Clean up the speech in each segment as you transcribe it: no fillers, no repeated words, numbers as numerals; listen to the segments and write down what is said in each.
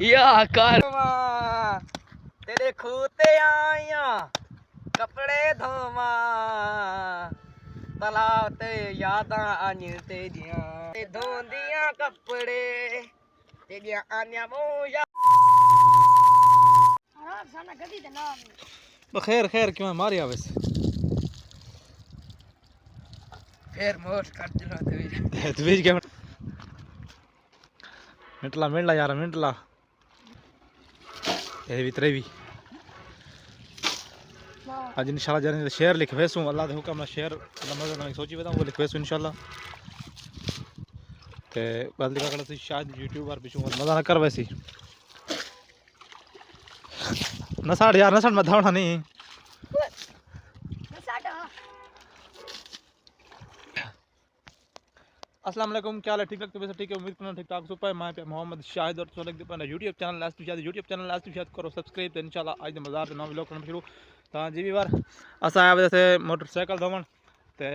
या कर तेरे खूते आया कपड़े धोवा तलाब ते यादां आनियां तेरियां ते धोंदियां कपड़े तेरियां आनियां मोया साना गदी ते ना बखैर खैर क्यों मारी आवेस फिर मोट कर दिलो ते बीज के मिंटला यार मिंटला ये भी त्रेवी आज इंशाल्लाह जाने शेयर लिख वैसू अल्लाह दे हुक्म नाल शेयर मजा ना सोची बताऊं वो लिख वैसू इंशाल्लाह ते गलती का गलती शायद यूट्यूबर पिछू मजा ना कर वैसी नसाड़ यार नसाड़ मत धावना नहीं अस्सलाम वालेकुम क्या हाल है ठीक लगते वैसे ठीक है उम्मीद करना ठीक ठाक सुपर मैं पे मोहम्मद शाहिद और सोलक दीपन यूट्यूब चैनल लास्ट शायद यूट्यूब चैनल लास्ट शायद करो सब्सक्राइब तो इंशाल्लाह आज मज़ार नवा व्लॉग करना शुरू तो जी भी बार असा आया वजह से मोटरसाइकिल धोवन ते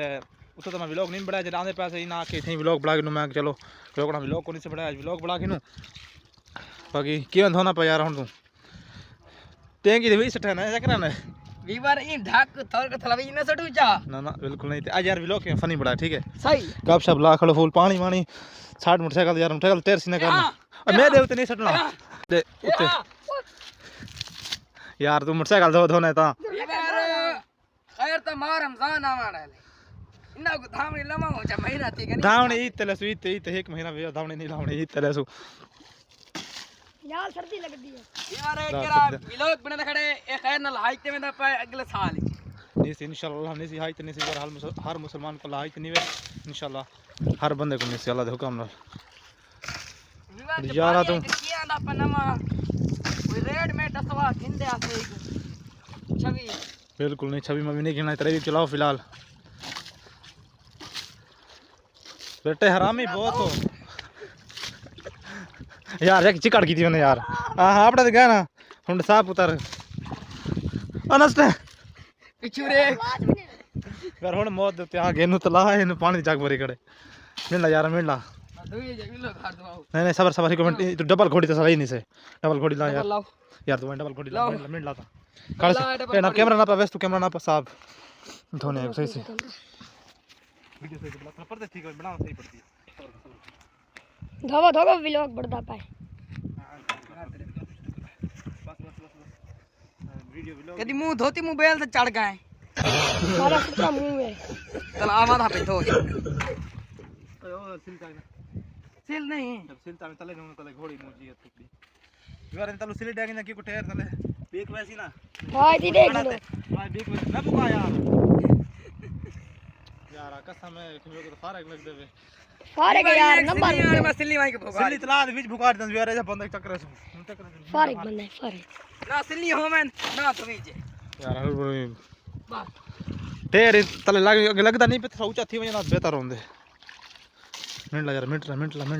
उतो तो मैं व्लॉग नहीं बढ़ाया जब आंदे पैसे ना कि थी व्लॉग बड़ा मैं चलो रोकना व्लॉग को नहीं से बढ़ाया व्लॉग बड़ा किनू बाकी क्यों धोना पे यार हूँ तू टेंकी तो वही सठा ना क्या कराना है वीवर इन ढाक थोर के थला न सटू जा ना बिल्कुल नहीं आज यार व्लॉग के फनी बड़ा ठीक है सही गप शप ला खड़ो फूल पानी वानी 60 मोटरसाइकिल यार मोटरसाइकिल तेर सीने करना और मैं दे उते नहीं सटना दे उते यार तू मोटरसाइकिल धोने ता वीवर खैर तो मार रमजान आवाड़ा इना को धामणी लमा हो जा महीना थी के धावणे ई तले सु ई एक महीना वे धावणे नहीं लावणे ई तले सु यार सर्दी लगदी है यार केरा व्लॉग बने खड़े ए खैर न हाइते में दा अगले साल नहीं से इंशाल्लाह नहीं से हाइते नहीं से हर मुसलमान को हाइते नहीं वे इंशाल्लाह हर बंदे को नहीं से अल्लाह दे हुक्म नाल यार तुम किया ना पनमा कोई रेड में टसवा खिंदे आसे छवि बिल्कुल नहीं छवि में भी नहीं गिना तेरे भी चलाओ फिलहाल बेटे हरामी बहुत हो यार एक चिकड़ की थी मैंने यार हाँ आपने तो गया ना हुंड साफ उतर अनस्ट पिछू रे यार हुंड मौत देते आ गेनु तला है इन पानी जाग भरी कड़े मिलना यार मिलना नहीं सबर एक मिनट तो डबल घोड़ी तो सही नहीं से डबल घोड़ी ला यार तू डबल घोड़ी ला मिल ला था काल से ना कैमरा ना पा वेस्ट कैमरा ना पा साहब धोने सही से वीडियो सही बड़ा पर ठीक है बनाओ सही पड़ती है धोगो धोगो व्लॉग बढ़ता पाए कदी मुंह धोती मुंह बेल से चढ़ गए सारा सुथरा मुंह है चल आवा था पे धो ओ सिलता है सिल नहीं जब सिलता में तले नुन तले घोड़ी मुंह जी थकड़ी यार इन तलु सिले डागे ना की को ठहर तले बीक वैसी ना हां दी देख लो भाई बीक वैसी ना बुका यार यार कसम है कि मेरे को तो फारक लग देवे फारक यार नंबर यार मैं सिल्ली माई के भोगा सिल्ली तला बीच भुकार दन यार ऐसा बंदा चक्कर से फारक बंदा है फारक ना सिल्ली हो मैं ना तो नीचे यार तेरे तले लगता नहीं पे थोड़ा ऊंचा थी वजह ना बेहतर होंदे मिल ला यार मिनट ला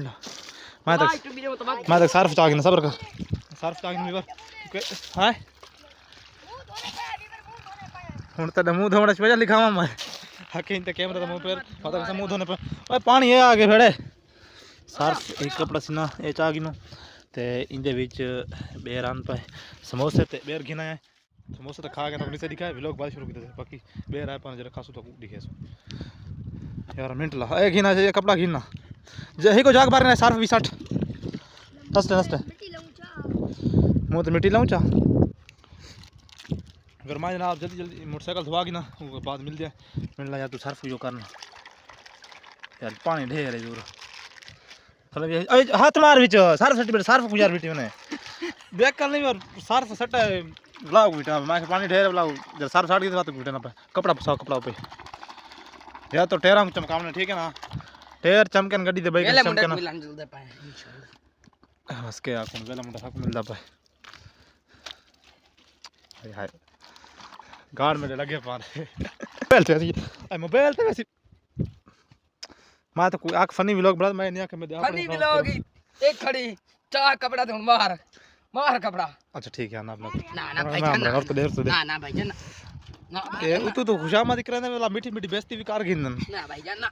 मैं तक सर्फ चाग ना सबर कर सर्फ चाग नहीं कर हां हुन त मुंह धोने से लिखावा मैं हकीन ते कैमरा तो मुंह पर पता कैसे मुंह धोने पर ओए पानी है आगे फेड़े सर्फ एक कपड़ा सीना ए चाग नो ते इंदे विच बेर आन पे समोसे ते बेर घिना है समोसे तो खा के तो नीचे दिखाए व्लॉग बाद शुरू कर दे बाकी बेर आए पान जरा खासू तो दिखे सो यार मिनट ला ए घिना चाहिए कपड़ा घिना जही को जाग बार सर्फ भी 60 नस्ते मुंह तो मिट्टी लाऊं चा गरमा जनाब जल्दी मोटरसाइकिल धोआ की ना वो बाद मिल जाए मिल ला यार तू सर्फ जो करना यार पानी ढेर है दूर चलो हाथ मार बिच सर्फ सर्टिफिकेट सर्फ गुजार बेटी मैंने बैक कर नहीं और सर्फ सट लाओ बेटा मैं पानी ढेर लाओ जब सर्फ साड़ की बात बेटा ना पे कपड़ा फसाओ कपड़ा पे यार तो टेरा चमकावने ठीक है ना टेर चमकन गड्डी दे भाई चमकन बस के आ कौन वेला मुंडा हक मिलदा पाए हाय गाड़ में लगे पार मोबाइल से मोबाइल पे वैसे मैं तो कोई आंख फनी व्लॉग बड़ा मैं नहीं आंख में फनी व्लॉग एक खड़ी चाह कपड़ा तो मार कपड़ा अच्छा ठीक है ना ना भाई ना तो देर ना भाई ना ना तू तो खुशामदी करने वाला मीठी मीठी बेइज्जती भी कर गिंदन ना भाईजान ना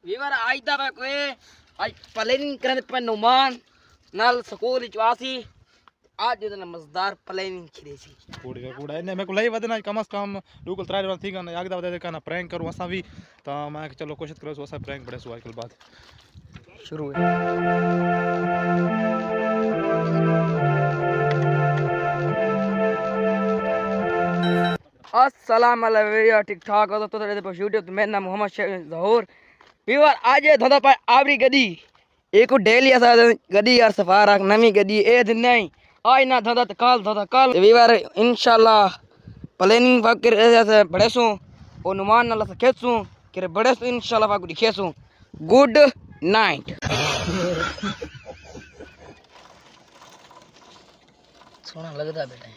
वीवर आज दा कोई आज प्लानिंग करने पे नुमान नाल स्कूल चवासी आज जो मजदार प्लानिंग खिरे सी कूड़ा कूड़ा इन्हें मेरे को लई वदना कम से कम लोकल त्राय वाला थी का याद दे का ना प्रैंक करूं असा भी तो मैं चलो कोशिश करो असा प्रैंक बड़े सो आजकल बाद शुरू है अस्सलाम वालेकुम ठीक ठाक हो तो तेरे पर यूट्यूब मेरा नाम मोहम्मद जहूर वीवर आज ये धंधा पर आवरी गदी एक डेली ऐसा गदी यार सफा रख नवी गदी ए दिन नहीं आज ना धंधा तो कल वीवर इंशाल्लाह प्लानिंग फकर ऐसे बड़े सो और नुमान नाल से खेसू कि बड़े सो इंशाल्लाह फाकू दिखेसू गुड नाइट सोना लगता बेटा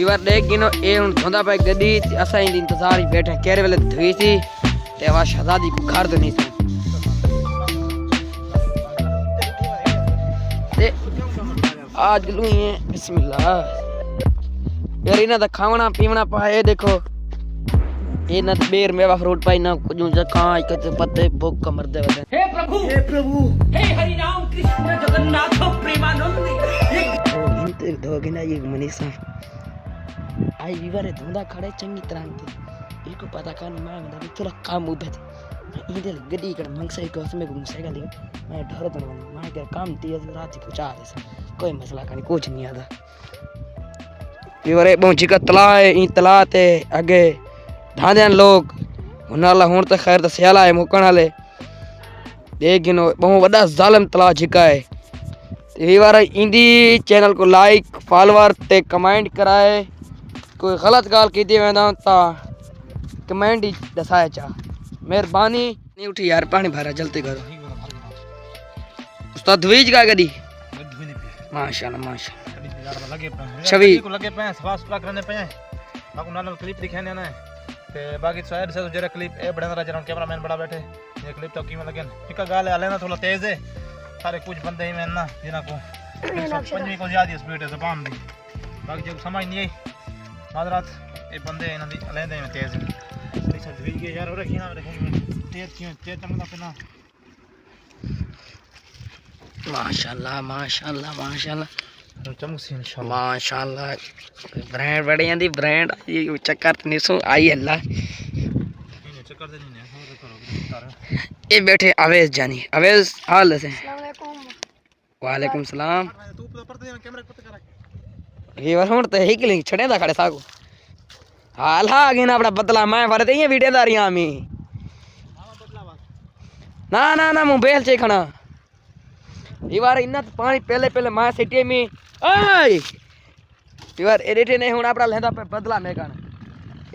वीवर देख गिनो ए हुन धोंदा पे गदी असा इन इंतजार ही बैठे केरे वेले धुई सी ते वा शहजादी बुखार तो नहीं ते आज लू ये बिस्मिल्लाह यार इना दा खावना पीवना पाए देखो ये ना बेर मेवा फ्रूट पाई ना कुछ कांच कच पत्ते भूख का मरदे वदे हे प्रभु हे हरि राम कृष्ण जगन्नाथ प्रेमानंद ये दो गिना ये मनीषा आई वीवर धंधा खड़े चंगी तरह के इनको पता कर मैं मतलब थोड़ा काम उबे थे इधर गड्डी कर मंगसाई को उसमें घूम सकेगा लेकिन मैं डर तो मैं क्या काम तेज रात को चाह दे कोई मसला का नहीं कुछ नहीं आता वीवर बहुत चिका तला है इन तला ते आगे धांधे लोग हुनाला हुन तो खैर तो सियाला है मुकण वाले देखिनो बहुत बड़ा जालिम तला चिका है वीवर इंदी चैनल को लाइक फॉलोअर ते कमेंट कराए कोई गलत गाल की वेंदा ता कमेंट ही दसाए चा मेहरबानी नहीं उठी यार पानी भरा जल्दी करो उस्ताद धुईज का गडी माशाल्लाह माशाल्लाह लगे पे छवि को लगे पे सफा सुथरा करने पे बाकी नाल क्लिप दिखाने ना ते बाकी साइड से जरा क्लिप ए बड़ा जरा कैमरामैन बड़ा बैठे ये क्लिप तो कीमे लगे एक गाल है लेना थोड़ा तेज है सारे कुछ बंदे ही में ना जिना को 105 को ज्यादा स्पीड है जबान दी बाकी जो समझ नहीं आई मादरात ये बंदे इन्हां दी लेंदे में तेज निशा धुई गए यार और रखिना तेज चमकदा पेना माशाल्लाह माशाल्लाह माशाल्लाह चमकसी इंशाल्लाह माशाल्लाह ब्रांड बड़ी आंदी ब्रांड ये चक्कर निसो आई अल्लाह इन्हें चक्कर दे नहीं है करो ये बैठे अवेज जानी अवेज हाल से वालेकुम सलाम तू पर कैमरा पता करा ये वर तो ही किलिंग छड़े दा खड़े सागो हाल हा आगे ना अपना बदला मैं फरते ही वीडियो दारियां मी ना ना ना मोबाइल से खना ये बार इन्ना पानी पहले पहले मैं सिटी में ओए ये बार एडिट ने हुन अपना लेंदा पे बदला मैं कन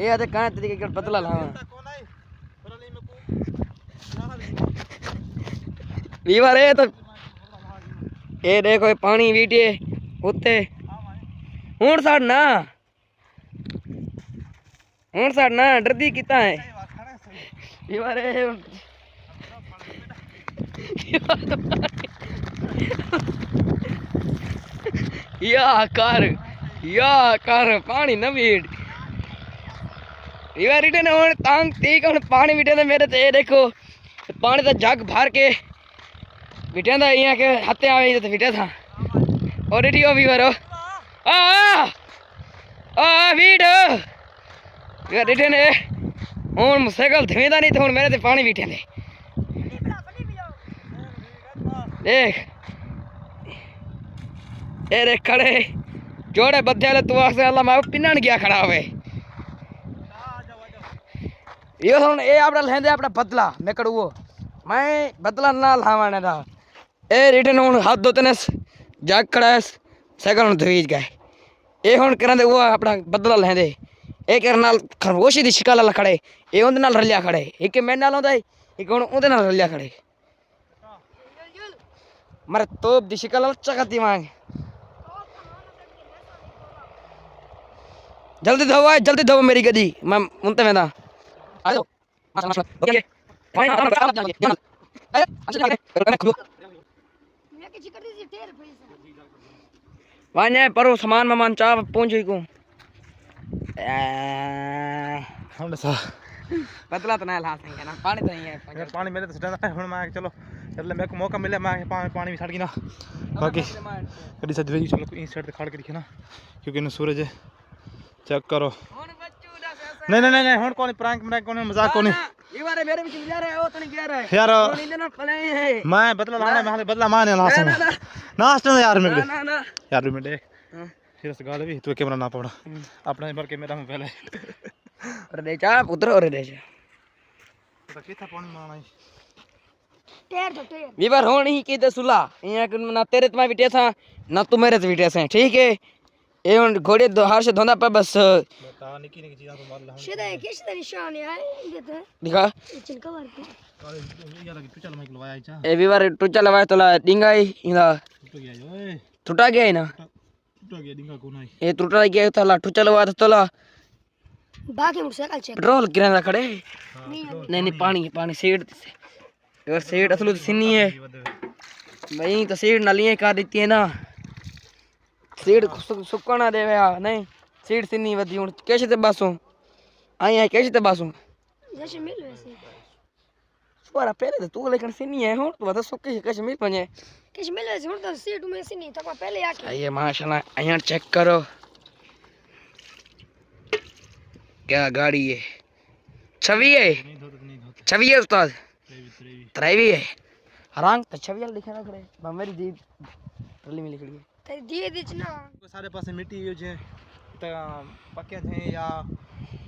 ए आते कां तरीके के बदला लावा ये बार ए तो ए देखो पानी वीडियो उत्ते हुन साडना डरदी किता है ये बारे या कर पानी न वीड ये बार रिटर्न हुन तांग ती कौन पानी वीटे मेरे ते देखो पानी तो जग भर के वीटे दा इया के हत्ते आवे ते वीटे था और वीडियो भी भरो वीड रिटर्न है हूँ साइकिल धवेंदा नहीं तो हूँ मेरे ते पानी बीठे दे देख ये देख खड़े जोड़े बद्धे वाले तू आखसे अल्लाह मैं पिन्नन गया खड़ा हुए ये हूँ ये अपना लेंदे अपना बदला मैं कड़ुओ मैं बदला ना लावाने दा ए रिटर्न हूँ हाथ धोते ने जग खड़ा है साइकिल हूँ धवीज गए ये हूँ करें वो अपना बदला लेंदे एक नाल खरगोशी दी शिकल वाला खड़े ये उनदे नाल रलिया खड़े एक मेरे नाल होंदा एक हुण उनदे नाल रलिया खड़े मर तोप दी शिकल वाला चकती मांग जल्दी धो मेरी गड्डी मैं उनते वेंदा आ जाओ ओके मैं के चिकर दी टेर पैसा वाने परो सामान ममान चा पहुंच को हमने सा पतला तो नहीं ला सकेंगे ना पानी तो नहीं है यार पानी मेरे तो सटा हुन मैं चलो चल मेरे को मौका मिले मैं पानी भी छड़ की ना बाकी कड़ी से दे चलो इस साइड खड़ के दिखे ना क्योंकि न सूरज है चेक करो नहीं हुन कोनी प्रैंक कोनी मजाक कोनी ये बारे मेरे भी जा रहे हो तो नहीं कह रहे यार नींद ना पले है मैं बदला लाना मैं बदला माने ला सन नाश्ते में यार मेरे ना यार भी मिले फिर से गाल भी तू कैमरा ना पड़ा अपना भर के मेरा में पहले अरे दे चा उधर और दे चा तो कितना पानी मारना है टेर तो टेर वीवर होनी ही की दे सुला यहाँ ना तेरे तुम्हारे बिटे था ना तू मेरे से बिटे से ठीक है ये उन घोड़े हार से धोना पे बस बता निकी चीज़ तो मार ला सीधा किस तरह निशान है देते दिखा चिन कवर पे यार तू चल मैं लवाया चा ए वीवर टूचा लवाए तो ला डिंगाई इला टूट गया ओए टूटा गया है ना टूट गया डिंगा को नहीं ये टूटा गया तो ला टूचा लवाए तो ला बाकी मोटरसाइकिल चेक पेट्रोल किराना खड़े नहीं नहीं पानी सीट और सीट असलू तो सिन्नी है भाई तो सीट नलियाँ कर देती है ना सीट सुकना देवे नहीं सीट सिन्नी वधी हूँ कैसे ते बासूं आई है कैसे ते बासूं जैसे मिल वैसे सुवारा पहले तो तू लेकिन सिन्नी है हूँ तो बता सुके कैसे मिल पने किस मिल वैसे हुन तो सीट में से नहीं था पहले आके ये माशाल्लाह यहाँ चेक करो क्या गाड़ी है छवि है छवि है उस्ताद त्रैवी है हरांग तो छवि लिखा ना खड़े मेरी दी ट्रली में लिख ली ते दिए दिच ना सारे पासे मिट्टी हो जे त पक्के थे या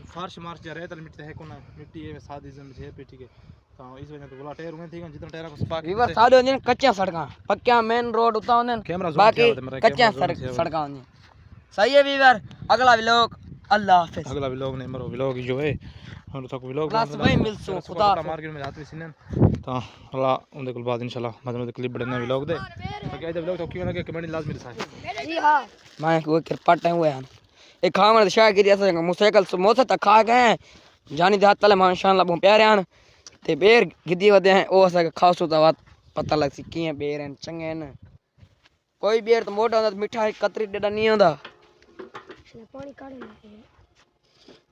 फर्श मार्च जा रेतल मिट्टी है कोना मिट्टी है सादी जमीन है पे ठीक है तो इस वजह तो बोला टायर हुए थे जितना टायर को सपा वीवर सादे होंदे कच्चा सड़का पक्का मेन रोड उता होंदे बाकी कच्चा सड़का होंदे सही है वीवर अगला व्लॉग अल्लाह हाफिज अगला व्लॉग नहीं मरो व्लॉग जो है हम तो व्लॉग क्लास भाई मिलसो खुदा मार्केट में जाते सिनन तो अल्लाह उनके कुल बाद इंशाल्लाह मजे में क्लिप बढ़ने व्लॉग दे बाकी आज व्लॉग तो क्यों लगे कमेंट लाजमी रसाए जी हां मैं को किरपट है हुए एक खामण शाह की ऐसा मोटरसाइकिल मोसे तक खा गए जानी दात तले माशाल्लाह बहुत प्यारे हैं ते बेर गिद्दी वदे हैं ओ असा खासो तो बात पता लग सी किए बेर हैं चंगे हैं कोई बेर तो मोटा होंदा मिठा कतरी डेडा नहीं होंदा पानी काढ़े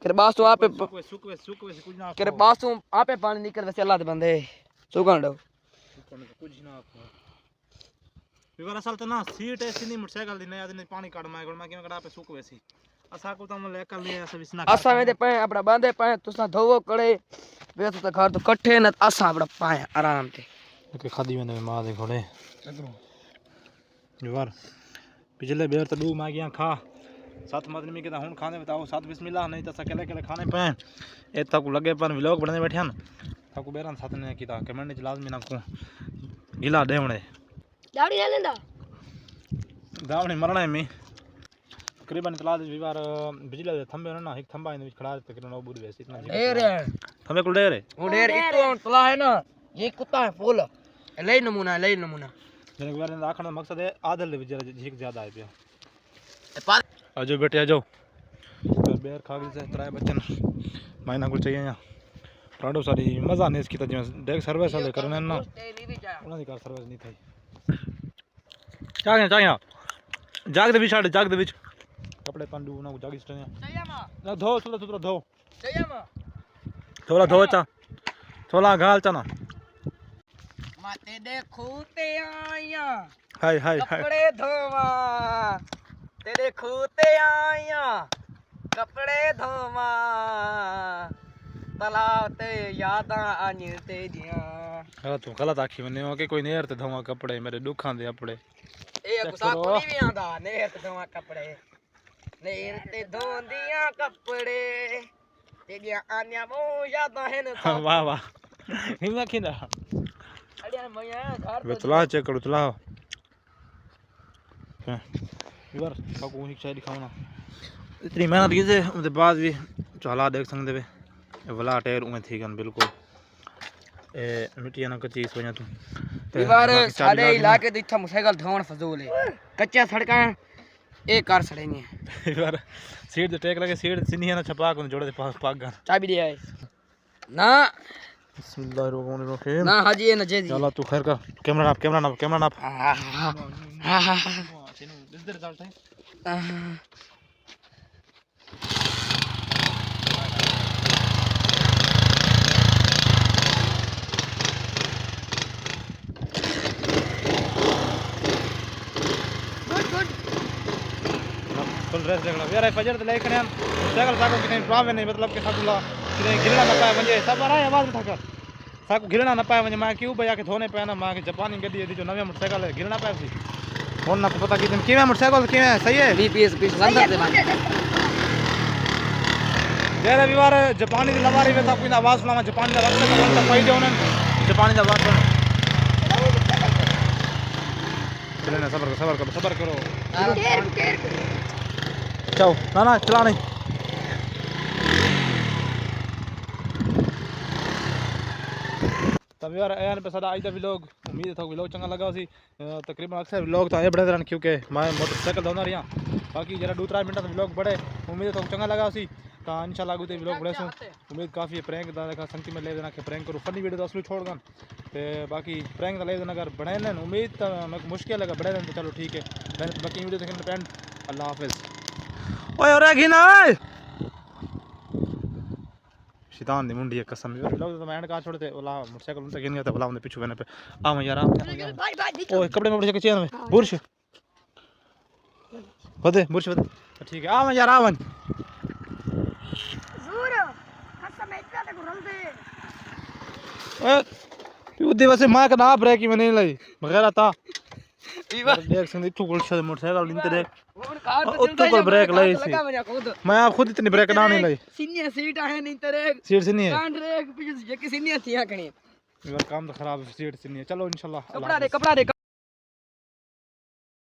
कर बासु आपे सुकवे कुछ ना कर बासु आपे पानी निकल वैसे अल्लाह दे बंदे सुगण दो कुछ ना विवर असल तो ना सीट है सिनी मोटरसाइकिल दी नया दिन पानी काढ़ मैं के कड़ा पे सुकवे सी असा को तो ले कर ले ऐसा विसना असा में दे पे अपना बांधे पे तुसा धोवो कड़े वे तो घर तो कट्ठे न असा अपना पाए आराम ते के खादी में मां दे घोड़े विवर पिछले बेर तो डू मागियां खा सात आदमी के हुन खाने बताओ सात बिस्मिल्लाह नहीं तो अकेले अकेले खाने पे ए तक लगे पर व्लॉग बनने बैठे न तक बेरन साथ ने कीता कमेंट च लाजमी ना को गिला देवणे दाड़ी ले लेंदा दावणे मरना है मी तकरीबन तला दे विवार बिजली दे थंबे ना एक थंबा इन खड़ा तकरीबन वो बुरी वैसे इतना ए रे थंबे कुल डेरे वो डेर इतो तला है ना ये कुत्ता है फूल ले नमूना जने के बारे में आखण मकसद है आदल दे विचार झीक ज्यादा है पिया आजो बेटे आजो बेर खा गई से तराए बच्चन मायना कुछ चाहिए यहाँ प्राडो सारी मजा नहीं इसकी तजमें देख सर्विस वाले करने ना उन्होंने कार सर्विस नहीं थी चाहिए जाग दे बीच कपड़े पंडू ना जागी स्टने ना धो सुतरा धो थोड़ा धो चा थोड़ा गाल चा ना माते देखूते आया हाय कपड़े धोवा तेरे खूते आया कपड़े धोवा तालाब ते यादां आनी तेरियां हां तू गलत आखी मने हो के कोई नेर ते धोवा कपड़े मेरे दुखां दे अपड़े ए गुस्सा कोनी भी आंदा नेर ते धोवा कपड़े नेर ते धोंदियां कपड़े तेरियां आनियां वो यादां हैं वाह हिम्मा खिंदा अड़िया मया घर वे चला चेक करो चला इधर काकू एक चाय दिखाओ ना इतनी मेहनत की से उसके बाद भी चला देख सकते वे वला टायर उमे थी गन बिल्कुल ए मिट्टी ना कच्ची इस वजह तू दीवार साडे इलाके दे इथा मोटरसाइकिल धोण फजूल है कच्चा सड़कां एक कार सड़ेंगे यार सीट ते टेक लगे सीट सिनी है ना छपा को जोड़े पाग गन चाबी दे आए ना बिस्मिल्लाहिर्रहमानिर्रहीम ना हाजी ये ना जे जी चलो तू खैर कर कैमरा नाप फुल ड्रेस देखना यार फजर ते लेके ने साइकिल साको कि प्रॉब्लम नहीं मतलब कि साकुला कि गिरना न पाए वने सब आ आवाज में थका साको गिरना न पाए वने मैं क्यों भैया के धोने पे ना मां के जापानी गड्डी जो नवे मोटरसाइकिल है गिरना पाए सी कौन ना को पता कि किवे मोटरसाइकिल किवे सही है बीपीएस पीस अंदर दे बांध जरा विवार जापानी दी लवारी में ताको आवाज सुनावा जापानी दा वक्त का फायदे होने जापानी दा आवाज सुन चलो ना सबर करो जाओ ना चला नहीं तब यार यार पे सदा आज दा व्लॉग उम्मीद था व्लॉग चंगा लगा सी तकरीबन अक्सर व्लॉग तो आए बड़े रहन क्योंकि मैं मोटरसाइकिल दोना रिया बाकी जरा 2-3 मिनट का व्लॉग बड़े उम्मीद तो चंगा लगा सी ता इंशाल्लाह आगू ते व्लॉग बड़े सो उम्मीद काफी प्रैंक दा देखा संति में ले देना के प्रैंक करो फनी वीडियो तो असली छोड़ गन ते बाकी प्रैंक दा ले देना अगर बड़े ने उम्मीद तो मैं मुश्किल लगा बड़े तो चलो ठीक है मैंने बाकी वीडियो देखने पे अल्लाह हाफिज ओए और घिना ओए शैतान दी मुंडी है कसम व्लॉग तो मैं एंड का छोड़ते ओला मोटरसाइकिल उनसे गिन गया था बोला उन्हें पीछे बने पे आ मैं यार ओए कपड़े में पड़ चेन में बुर्श बदे बुर्श बदे ठीक है आ मैं यार आ वन जूर कसम इतना तक रल दे ओए तू दिवसे मां का ना ब्रेक ही मैंने लाई वगैरह था देख संग इतु गोल से मोटरसाइकिल इंते देख उतो को ब्रेक लाई सी मैं आप खुद इतनी ब्रेक ना नहीं लाई सीनियर सीट है नहीं तेरे सीट से नहीं है कांड रे पीछे जे की सीनियर थी आकनी यार काम तो खराब है सीट से नहीं है चलो इंशाल्लाह कपड़ा दे